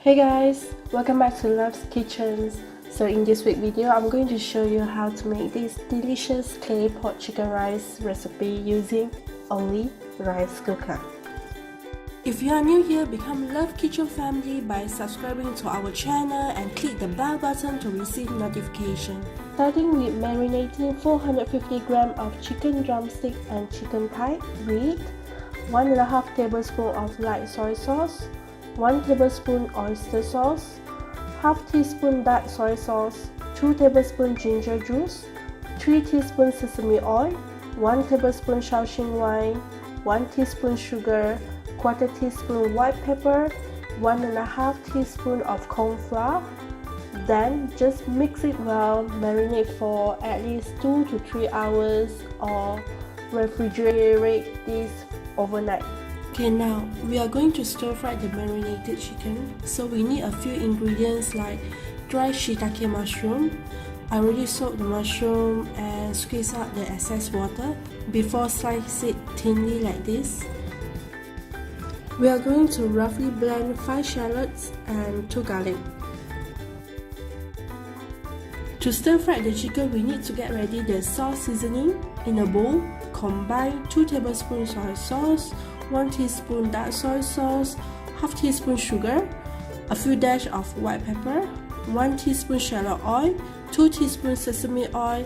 Hey guys, welcome back to Love's Kitchens. So in this week video, I'm going to show you how to make this delicious clay pot chicken rice recipe using only rice cooker. If you are new here, become Love Kitchen family by subscribing to our channel and click the bell button to receive notification. Starting with marinating 450 grams of chicken drumstick and chicken thigh with 1.5 tablespoons of light soy sauce, 1 tablespoon oyster sauce, half teaspoon dark soy sauce, 2 tablespoons ginger juice, 3 teaspoons sesame oil, 1 tablespoon Shaoxing wine, 1 teaspoon sugar, 1/4 teaspoon white pepper, 1.5 teaspoon of corn flour. Then just mix it well, marinate for at least 2 to 3 hours or refrigerate this overnight. Okay, now we are going to stir fry the marinated chicken. So we need a few ingredients like dry shiitake mushroom. I already soaked the mushroom and squeeze out the excess water before slice it thinly like this. We are going to roughly blend 5 shallots and 2 garlic. To stir fry the chicken, we need to get ready the sauce seasoning. In a bowl, combine 2 tablespoons soy sauce, 1 teaspoon dark soy sauce, half teaspoon sugar, a few dash of white pepper, 1 teaspoon shallot oil, 2 teaspoons sesame oil,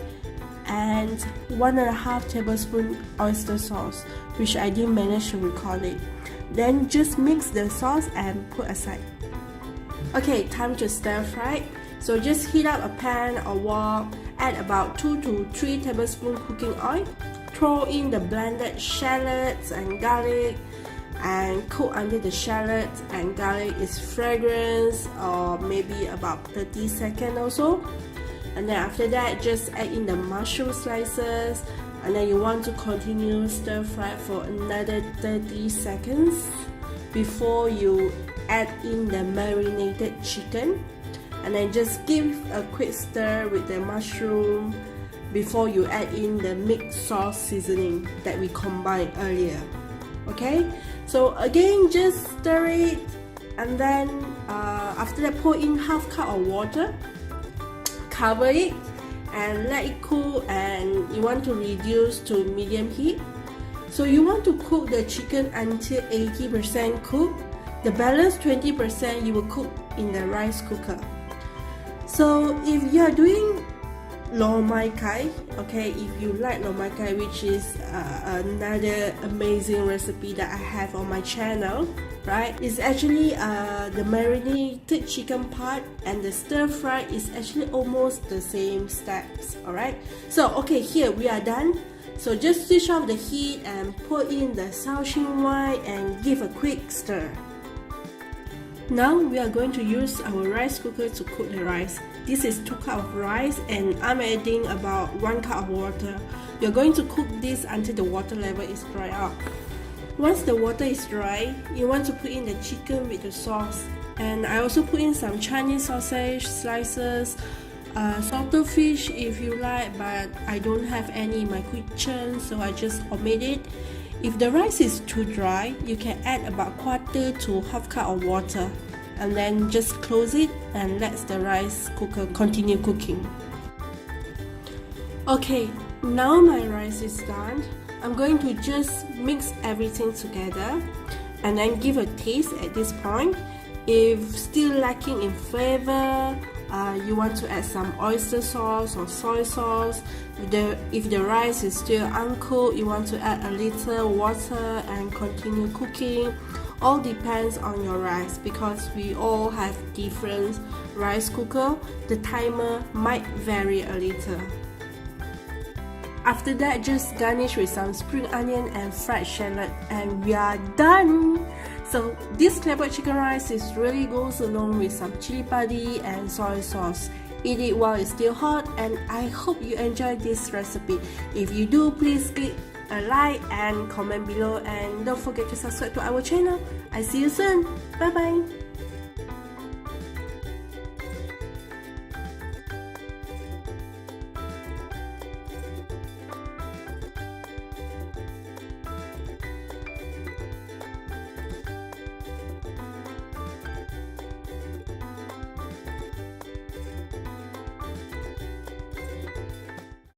and 1.5 tablespoon oyster sauce, which I didn't manage to record it. Then just mix the sauce and put aside. Okay, time to stir fry. So just heat up a pan or wok, add about 2 to 3 tablespoons cooking oil, throw in the blended shallots and garlic and cook until the shallots and garlic is fragrance, or maybe about 30 seconds or so. And then after that, just add in the mushroom slices, and then you want to continue stir fry for another 30 seconds before you add in the marinated chicken. And then just give a quick stir with the mushroom before you add in the mixed sauce seasoning that we combined earlier. Okay, so again, just stir it, and then after that, pour in half cup of water, cover it and let it cool, and you want to reduce to medium heat. So you want to cook the chicken until 80% cooked. The balance 20% you will cook in the rice cooker. So if you are doing lo mai kai, okay, if you like lo mai kai, which is another amazing recipe that I have on my channel, right? It's actually the marinated chicken part, and the stir fry is actually almost the same steps. Alright, so okay, here we are done. So just switch off the heat and put in the Shaoxing wine and give a quick stir. Now we are going to use our rice cooker to cook the rice. This is 2 cups of rice and I'm adding about 1 cup of water. You're going to cook this until the water level is dry out. Once the water is dry, you want to put in the chicken with the sauce. And I also put in some Chinese sausage slices, salted fish if you like, but I don't have any in my kitchen, so I just omit it. If the rice is too dry, you can add about 1/4 to half cup of water, and then just close it and let the rice cooker continue cooking. Okay, now my rice is done. I'm going to just mix everything together and then give a taste at this point. If still lacking in flavor, you want to add some oyster sauce or soy sauce. If the rice is still uncooked, you want to add a little water and continue cooking. All depends on your rice, because we all have different rice cooker. The timer might vary a little. After that, just garnish with some spring onion and fried shallot, and we are done. So this Claypot chicken rice is really goes along with some chili padi and soy sauce. Eat it while it's still hot, and I hope you enjoyed this recipe. If you do, please click a like and comment below, and don't forget to subscribe to our channel. I see you soon. Bye bye.